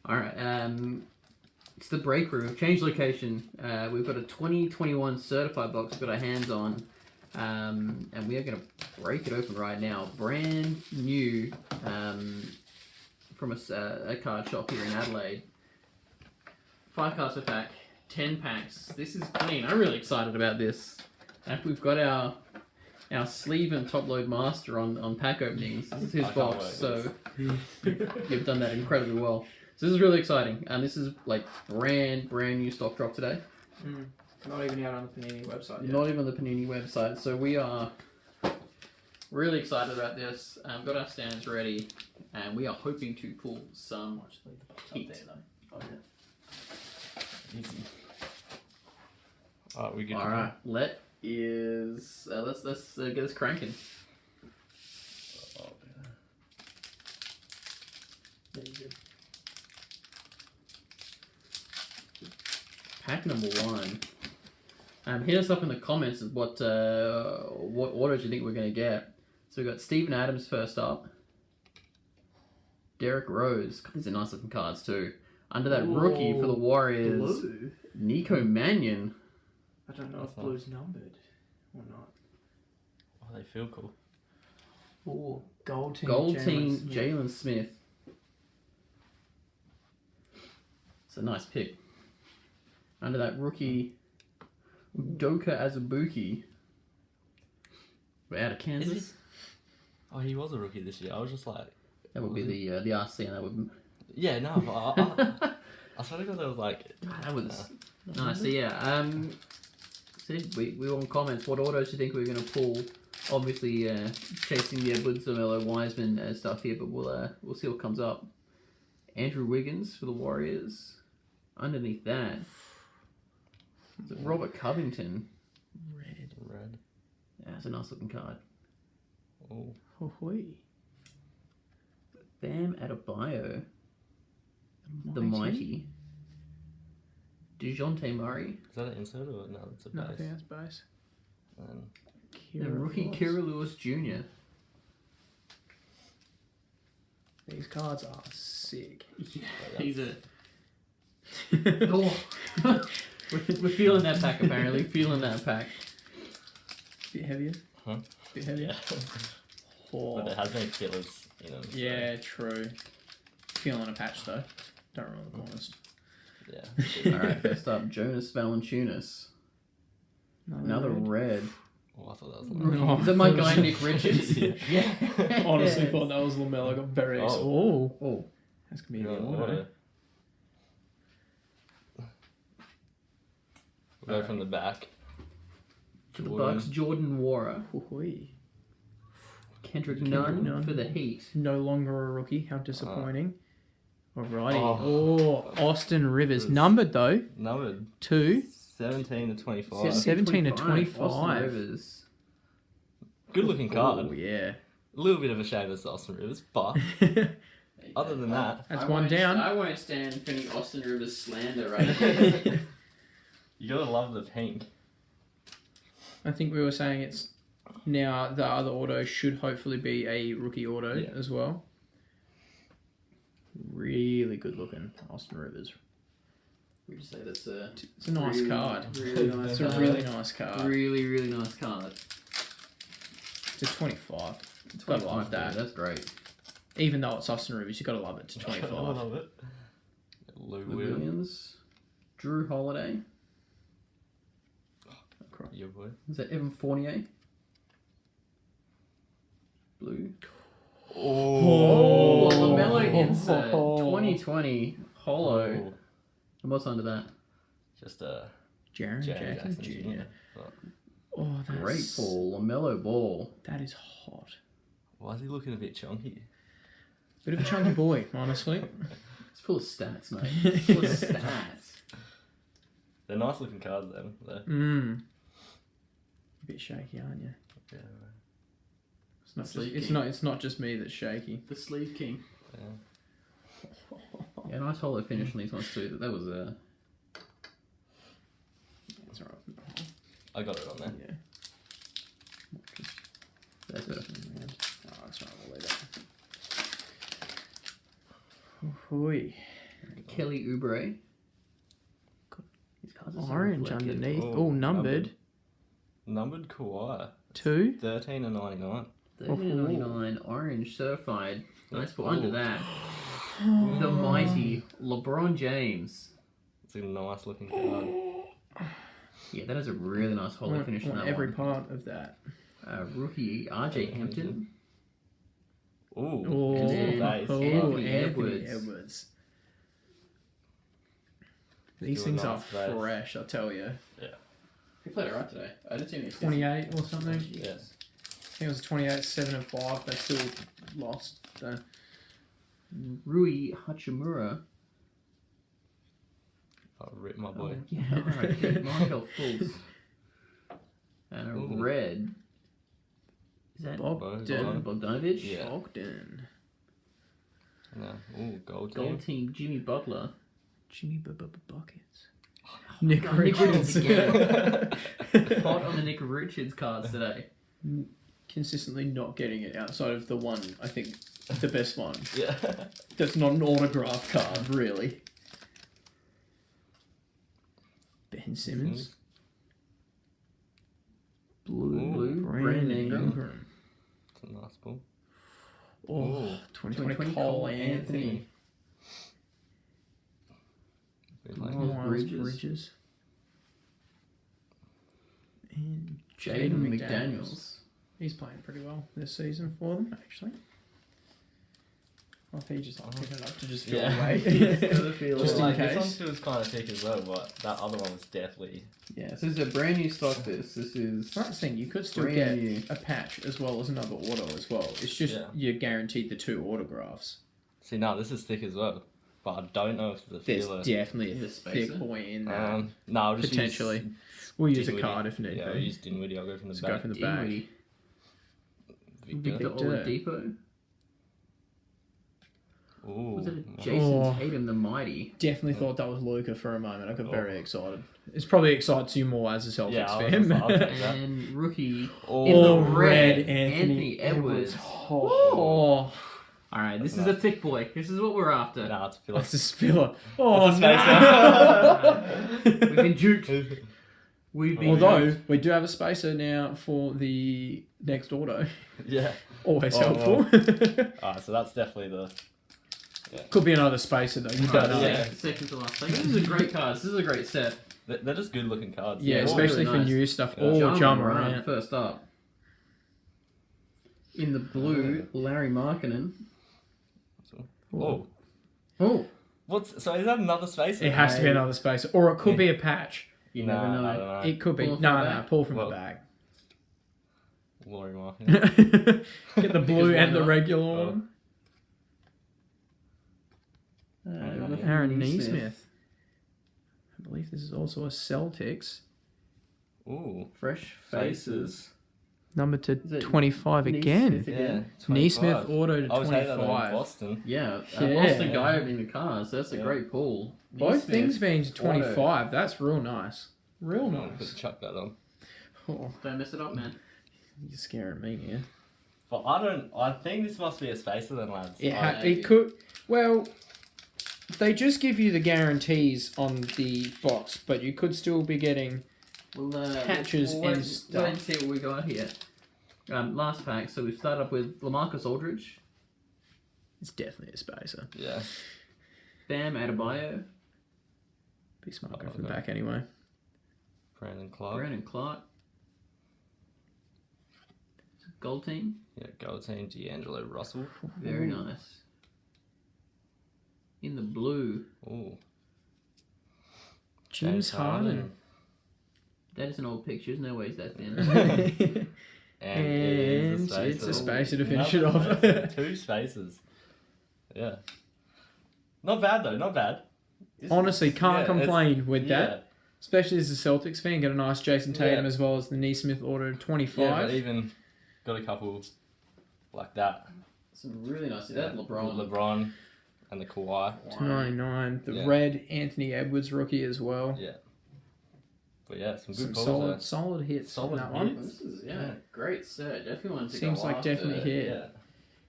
All right. It's the break room. We've changed location. We've got a 2021 certified box we've got our hands on. And we are going to break it open right now. Brand new from a card shop here in Adelaide. 5 cards per pack, 10 packs. This is clean. I'm really excited about this. We've got our sleeve and top load master on pack openings. This is his box, so you've done that incredibly well. So this is really exciting, and this is like brand new stock drop today. Not even out on the Panini website yet. Not even on the Panini website. So we are really excited about this. Got our stands ready, and we are hoping to pull some heat. Oh, yeah. Easy. Alright, we good. All right, let's get this cranking. Very good. Pack number 1. Hit us up in the comments of what orders you think we're going to get. So we've got Steven Adams first up. Derrick Rose. God, these are nice looking cards too. Under that rookie for the Warriors, Blue. Nico Mannion. I don't know if blue's numbered or not. Oh, they feel cool. Oh, gold team. Jalen Smith. It's a nice pick. Under that rookie, Udoka Azubuike. We're out of Kansas. Oh, he was a rookie this year. I was just like... That would be the RC, and that would... Yeah, no, but I swear to God, that was like... That was nice. So yeah, we want comments. What autos do you think we're going to pull? Obviously, chasing the Edwards, LaMelo, Wiseman stuff here, but we'll see what comes up. Andrew Wiggins for the Warriors. Underneath that, is it Robert Covington? Red. Yeah, it's a nice looking card. Oh. Bam Adebayo. The Mighty. DeJounte Murray. Is that an insert or no? It's a base. No, I think that's base. And rookie Kira Lewis Jr. These cards are sick. He's a... Oh. We're feeling that pack apparently. Feeling that pack. Bit heavier. Huh? Bit heavier. Yeah. Oh. But it has been fillers, you know. So. Yeah, true. Feeling a patch though. Don't really look honest. Yeah. Alright, first up, Jonas Valanciunas. Another red. Oh, I thought that was Rookie. Is that my guy Nick Richards? Yeah. Honestly thought that was LaMelo. I got very excited. Oh. That's going to be the order. We'll go from the back. For the Bucks, Jordan Nwora. Kendrick Nunn for the Heat. No longer a rookie. How disappointing. Alrighty. Austin Rivers. Numbered though. Numbered. 2. 17 to 25. 17 to 25. Austin Rivers. Good looking card. Oh, yeah. A little bit of a shame it's Austin Rivers, but other than that... That's one down. I won't stand for any Austin Rivers slander right now. You gotta love the pink. I think we were saying it's now the other auto should hopefully be a rookie auto as well. Really good looking Austin Rivers. Would you say that's it's a nice card. Really nice It's card. a really nice card. Really nice card. It's a 25. It's gotta love that. That's great. Even though it's Austin Rivers, you gotta love it to 25. I love it. Lou Williams. Drew Holiday. Your boy. Is that Evan Fournier? Blue. Oh, LaMelo insert. 2020 holo. Oh. And what's under that? Just Jaren Jackson Jr. Oh, that's Great ball. LaMelo ball. That is hot. Why is he looking a bit chunky? Bit of a chunky boy, honestly. It's full of stats, mate. It's full of stats. They're nice looking cards though. A bit shaky, aren't you? Yeah. It's not just me that's shaky. The sleeve king. Yeah. Yeah, nice holo finish on these ones too. That was That's alright. I got it on there. Yeah. That's it. Oh, that's right. We'll leave that. Hoi. Kelly Oubre. His cards are so Orange reflective. underneath. Oh, Oh, numbered. Numbered Kawhi. 2. 13 and 99. 13.99 orange certified. Nice pull. Oh. Under that, the mighty LeBron James. It's a nice looking card. Yeah, that is a really nice holo finish on that every one. part of that. Rookie RJ Hampton. Ooh. Oh, And then nice. Anthony Anthony Edwards. Edwards. These Doing things are nice base. fresh, I'll tell you. He played alright today. I didn't see any 28 or something. Yeah. I think it was 28, 7 and 5. They still lost. So. Rui Hachimura. I'll rip my boy. Yeah, alright. Markel Fultz. And a Ooh. red. Is that Bogdan. Bogdanovich? Yeah. Bogdan. No. Ooh, gold Gold team. team Jimmy Butler. Jimmy Buckets. Nick God, Nick Richards. Richards Hot on the Nick Richards cards today. Consistently not getting it outside of the one, I think, the best one. Yeah. That's not an autograph card, really. Ben Simmons. Blue. Brandon Brandon Ingram. It's a nice ball. Oh, Ooh. 2020 Cole Anthony. Miles Bridges. And Jaden Jaden McDaniels. He's playing pretty well this season for them, actually. I think he just picked it up to just feel Yeah. away. Just Just in like, case. This one feels kind of thick as well, but that other one was definitely. Yeah, so this is a brand new stock. This is That's the thing, you could still brand get new. a patch as well as another auto as well. It's just Yeah. you're guaranteed the 2 autographs. See, now this is thick as well, but I don't know if the There's feeler. definitely a The thick spacer? boy in there. No, I'll just Potentially. Use We'll use a Dinwiddie. card if need Yeah, I'll be. use Dinwiddie. I'll go from the Let's back. go from the back. Dinwiddie. Victor. Victor Oladipo. Ooh. Was it a nice. Jason Oh. Tatum the Mighty? Definitely thought that was Luka for a moment. I got very excited. It's probably excites you more as a Celtics Yeah, I was fan. just- I was like that. And rookie Oh, in the Oh, red, Anthony Anthony Edwards. Oh, Alright, this is a thick boy. This is what we're after. Nah, it's a filler. that's a spiller. Oh, It's a no. We've been juked. We've been Although, juked. we do have a spacer now for the next auto. Yeah. Always Oh, helpful. Alright, so that's definitely the. Could be another spacer, though. You don't know. Yeah. Second to last. Like, this is a great card. This is a great set. They're just good looking cards. Yeah, all especially really for nice. new stuff. Yeah. Oh, Ja John Morant Morant. first up. In the blue, Larry Markkinen. Oh. Oh, So is that another space? It has to be another spacer. Or it could be a patch. you never know. I don't know. It could be. Pull from No, the no, back? pull from Well, the bag. Laurie Martin. Get the blue why and the not? regular Oh. one. Jonathan Aaron Neesmith. Neesmith. I believe this is also a Celtics. Ooh. Fresh Faces. faces. Number to Is it 25 Neesmith again. Yeah. Neesmith 25. auto to I was saying that in 25. Boston. Yeah, Yeah. Boston guy opening the cars. That's a Yeah. great pull. Both Neesmith, things being to auto. 25. That's real nice. Real I'm nice. gonna chuck that on. Oh, Don't mess it up, man. you're scaring me here. But I think this must be a spacer then, lads. It could. Well, they just give you the guarantees on the box, but you could still be getting. We'll, Patches we'll wait, and stuff. Wait and see what we got here. Last pack. So we've started up with LaMarcus Aldridge, It's definitely a spacer. Yeah. Bam Adebayo, Be smart, go Oh, from the okay. back anyway. Brandon Clark. Brandon Clark, Gold Team, Yeah, gold team, D'Angelo Russell. very nice. In the blue, Ooh. James Harden. that is an old picture. There's no way it's that thin. And it is a spacer. it's a spacer to finish it Another off. spacer. 2 spaces. Yeah. Not bad though, not bad. Honestly, can't Yeah, complain with Yeah. that. Especially as a Celtics fan, get a nice Jason Tatum Yeah. as well as the Neesmith auto 25. Yeah, but even got a couple like that. Some really nice. That LeBron. LeBron and the Kawhi. to 99. The Yeah. red Anthony Edwards rookie as well. Yeah. But yeah, some good Some pulls solid hits Solid on that one. hits. This is Yeah. great set. Definitely one to Seems go like after. definitely there. hit.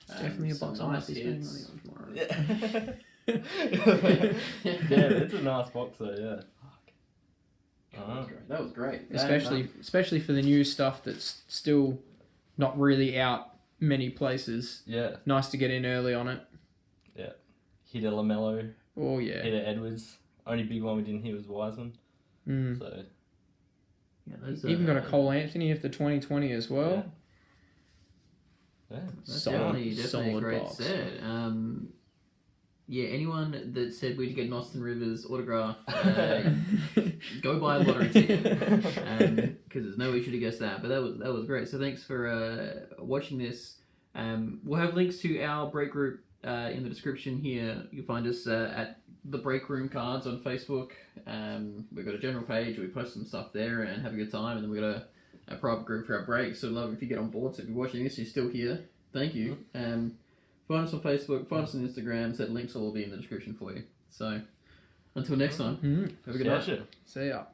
Yeah. Definitely a some box I might nice be spending hits. money on tomorrow. Yeah. it's a nice box though. Yeah. That was great. Especially for the new stuff that's still not really out many places. Yeah. Nice to get in early on it. Yeah. Hit a LaMelo. Oh yeah. Hit a Edwards. Only big one we didn't hit was Wiseman. So. Yeah, even got a Cole Anthony of the 2020 as well. Yeah. That's Solid, definitely a solid great box. set. Yeah, anyone that said we'd get an Austin Rivers autograph, go buy a lottery ticket, because there's no way you should have guessed that. But that was great. So thanks for watching this. We'll have links to our break group in the description here. You'll find us at the Break Room Cards on Facebook. We've got a general page where we post some stuff there and have a good time, and then we've got a private group for our breaks. So love if you get on board. So if you're watching this, you're still here. Thank you. Find us on Facebook, find us on Instagram, so links will all be in the description for you. So, until next time, have a good night. See ya.